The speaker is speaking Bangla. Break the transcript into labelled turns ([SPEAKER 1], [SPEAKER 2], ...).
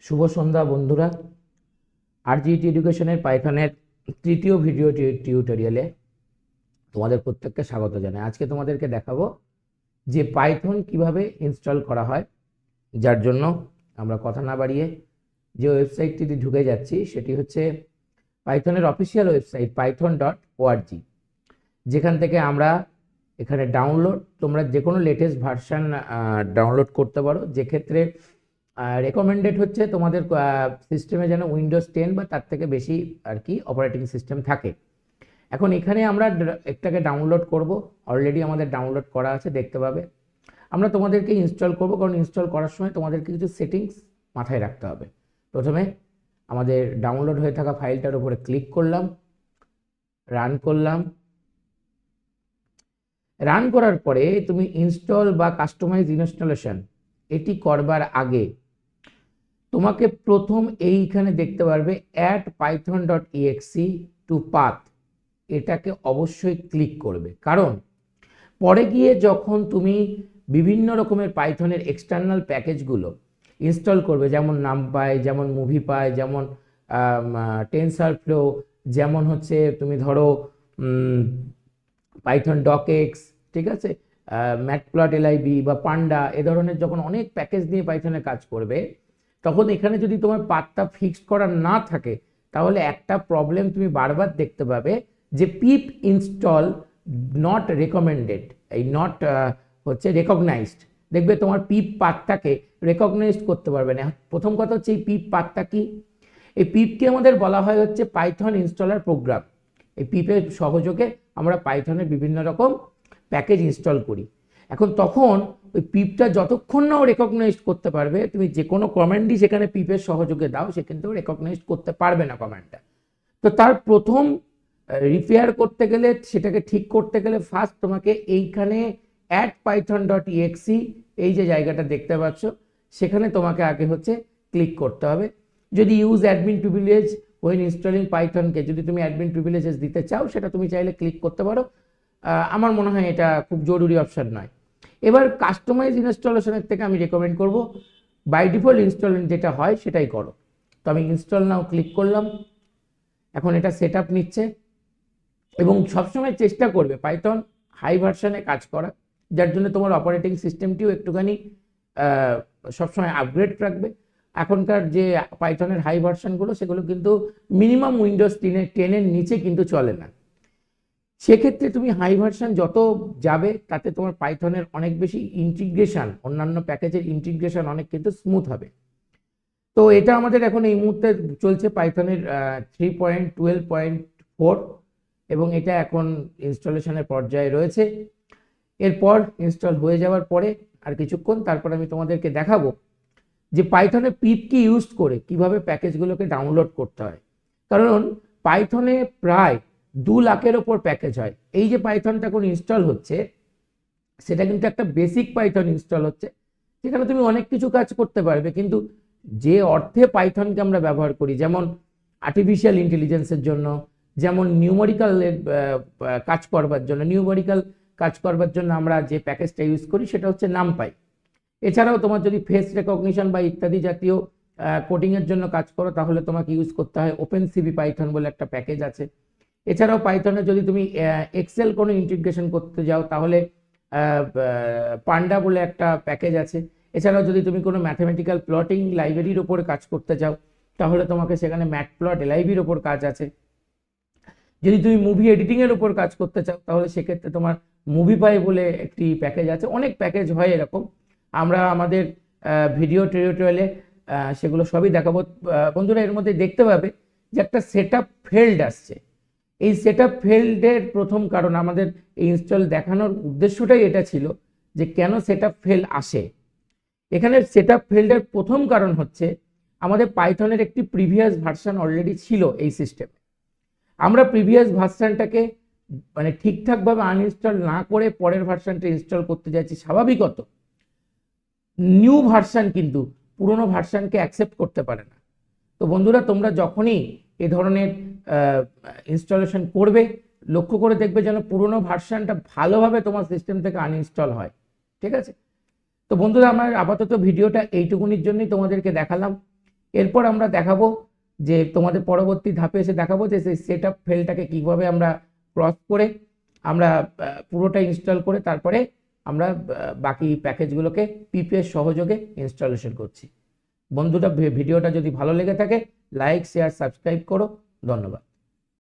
[SPEAKER 1] শুভ সন্ধ্যা বন্ধুরা। আরজিইটি এডুকেশনের পাইথনের তৃতীয় ভিডিও টিউটোরিয়ালে তোমাদের প্রত্যেককে স্বাগত জানাই। আজকে তোমাদেরকে দেখাবো যে পাইথন কিভাবে ইনস্টল করা হয়, যার জন্য আমরা কথা না বাড়িয়ে যে ওয়েবসাইটটিতে ঢুকে যাচ্ছি সেটি হচ্ছে পাইথনের অফিসিয়াল ওয়েবসাইট python.org, যেখান থেকে আমরা এখানে তোমরা যে কোনো লেটেস্ট ভার্সান ডাউনলোড করতে পারো। যে ক্ষেত্রে রেকমেন্ডেড হচ্ছে তোমাদের সিস্টেমে যেন উইন্ডোজ 10 বা তার থেকে বেশি আর কি অপারেটিং সিস্টেম থাকে। এখন এখানে আমরা একটাকে ডাউনলোড করব, অলরেডি আমাদের ডাউনলোড করা আছে, দেখতে পাবে। আমরা তোমাদেরকে ইনস্টল করব, কারণ ইনস্টল করার সময় তোমাদেরকে কিছু সেটিংস মাথায় রাখতে হবে। প্রথমে আমাদের ডাউনলোড হয়ে থাকা ফাইলটার উপরে ক্লিক করলাম, রান করলাম। রান করার পরে তুমি ইনস্টল বা কাস্টমাইজ ইনস্টলেশন এটি করবার আগে তোমাকে প্রথম এইখানে দেখতে পারবে অ্যাড python.exe টু পাথ, এটাকে অবশ্যই ক্লিক করবে। কারণ পরে গিয়ে যখন তুমি বিভিন্ন রকমের পাইথনের এক্সটার্নাল প্যাকেজগুলো ইনস্টল করবে, যেমন নামপাই, যেমন মুভিপাই, যেমন টেনসারফ্লো, যেমন হচ্ছে তুমি ধরো পাইথন ডকেক্স, ঠিক আছে, ম্যাটপ্লটলিব বা পান্ডা, এ ধরনের যখন অনেক প্যাকেজ নিয়ে পাইথনে কাজ করবে, তখন এখানে যদি তোমার পাথটা ফিক্সড করা না থাকে, তাহলে একটা প্রবলেম তুমি বারবার দেখতে পাবে যে পিপ ইনস্টল নট রেকমেন্ডেড, এই নট হচ্ছে রেকগনাইজড। দেখবে তোমার পিপ পাথটাকে রেকগনাইজ করতে পারবে না। প্রথম কথা হচ্ছে এই পিপ পাথটা কি, এই পিপকে আমাদের বলা হয় হচ্ছে পাইথন ইনস্টলার প্রোগ্রাম। এই পিপের সহযোগে আমরা পাইথনের বিভিন্ন রকম প্যাকেজ ইনস্টল করি। এখন তখন ওই পিপটা যতক্ষণ না ও রেকগনাইজ করতে পারবে, তুমি যে কোনো কমান্ডই সেখানে পিপের সহযোগে দাও, সে কিন্তু রেকগনাইজ করতে পারবে না কমান্ডটা। তো তার প্রথম রিপেয়ার করতে গেলে, সেটাকে ঠিক করতে গেলে ফার্স্ট তোমাকে এইখানে অ্যাড python.exe এই যে জায়গাটা দেখতে পাচ্ছ, সেখানে তোমাকে আগে হচ্ছে ক্লিক করতে হবে। যদি use admin privilege when installing পাইথনকে যদি তুমি অ্যাডমিন প্রিভিলেজেস দিতে চাও, সেটা তুমি চাইলে ক্লিক করতে পারো। আমার মনে হয় এটা খুব জরুরি অপশন নয়। এবার কাস্টমাইজ ইনস্টলেশনের থেকে আমি রেকমেন্ড করব বাই ডিফল্ট ইনস্টল যেটা হয় সেটাই করো। তো আমি ইনস্টল নাও ক্লিক করলাম। এখন এটা সেট আপ নিচ্ছে, এবং সবসময় চেষ্টা করবে পাইথন হাই ভার্সনে কাজ করা, যার জন্য তোমার অপারেটিং সিস্টেমটিও একটুখানি সবসময় আপগ্রেড রাখবে। এখনকার যে পাইথনের হাই ভার্সনগুলো, সেগুলো কিন্তু মিনিমাম উইন্ডোজ 10-এর নিচে কিন্তু চলে না। সেক্ষেত্রে তুমি হাই ভার্সন যত যাবে, তাতে তোমার পাইথনের অনেক বেশি ইন্টিগ্রেশন, অন্যান্য প্যাকেজের ইন্টিগ্রেশন অনেক কিন্তু স্মুথ হবে। তো এটা আমাদের এখন এই মুহূর্তে চলছে পাইথনের 3.12.4, এবং এটা এখন ইনস্টলেশনের পর্যায়ে রয়েছে। এরপর ইনস্টল হয়ে যাওয়ার পরে আর কিছুক্ষণ তারপর আমি তোমাদেরকে দেখাবো যে পাইথনে পিপ কি ইউজ করে কিভাবে প্যাকেজগুলোকে ডাউনলোড করতে হয়। কারণ পাইথনে প্রায় 2 লাখের ওপর প্যাকেজ হয়। এই যে পাইথনটা এখন ইনস্টল হচ্ছে, সেটা কিন্তু একটা বেসিক পাইথন ইনস্টল হচ্ছে, যেখানে তুমি অনেক কিছু কাজ করতে পারবে। কিন্তু যে অর্থে পাইথনকে আমরা ব্যবহার করি, যেমন আর্টিফিশিয়াল ইন্টেলিজেন্সের জন্য, যেমন নিউমেরিক্যাল কাজ করবার জন্য আমরা যে প্যাকেজটা ইউজ করি সেটা হচ্ছে নামপাই। এছাড়াও তোমার যদি ফেস রেকগনিশন বা ইত্যাদি জাতীয় কোডিংয়ের জন্য কাজ করো, তাহলে তোমাকে ইউজ করতে হয় ওপেন সিবি পাইথন বলে একটা প্যাকেজ আছে। এছাড়াও পাইথনে যদি তুমি এক্সেল কোনো ইন্টিগ্রেশন করতে যাও, তাহলে পান্ডা বলে একটা প্যাকেজ আছে। এছাড়াও যদি তুমি কোনো ম্যাথমেটিক্যাল প্লটিং লাইব্রেরির ওপর কাজ করতে চাও, তাহলে তোমাকে সেখানে ম্যাটপ্লটলিবের ওপর কাজ আছে। যদি তুমি মুভি এডিটিংয়ের ওপর কাজ করতে চাও, তাহলে সেক্ষেত্রে তোমার মুভিপাই বলে একটি প্যাকেজ আছে। অনেক প্যাকেজ হয় এরকম, আমরা আমাদের ভিডিও টিউটোরিয়ালে সেগুলো সবই দেখাবো। বন্ধুরা, এর মধ্যে দেখতে পাবে যে একটা সেট আপ ফেল্ড আসছে। এই সেট আপ ফেল্ডের প্রথম কারণ, আমাদের এই ইনস্টল দেখানোর উদ্দেশ্যটাই এটা ছিল যে কেন সেট আপ ফেল আসে। এখানে সেট আপ ফেল্ডের প্রথম কারণ হচ্ছে আমাদের পাইথনের একটি প্রিভিয়াস ভার্সন অলরেডি ছিল এই সিস্টেমে। আমরা প্রিভিয়াস ভার্সনটাকে মানে ঠিকঠাকভাবে আনইনস্টল না করে পরের ভার্সনটা ইনস্টল করতে যাচ্ছি। স্বাভাবিকত নিউ ভার্সন কিন্তু পুরনো ভার্সনকে অ্যাকসেপ্ট করতে পারে না। তো বন্ধুরা, তোমরা যখনই এ ধরনের ইনস্টলেশন করবে, লক্ষ্য করে দেখবে যেন পুরনো ভার্সনটা ভালোভাবে তোমার সিস্টেম থেকে আনইনস্টল হয়, ঠিক আছে? তো বন্ধুরা, আমার আপাতত ভিডিওটা এইটুকুনির জন্যই তোমাদেরকে দেখালাম। এরপর আমরা দেখাবো যে তোমাদের পরবর্তী ধাপে এসে দেখাবো যে সেই সেট আপ ফেলটাকে কীভাবে আমরা ক্রস করে আমরা পুরোটা ইনস্টল করে তারপরে আমরা বাকি প্যাকেজগুলোকে পিপিএস সহযোগে ইনস্টলেশন করছি। বন্ধুরা, ভিডিওটা যদি ভালো লেগে থাকে লাইক, শেয়ার, সাবস্ক্রাইব করো। ধন্যবাদ।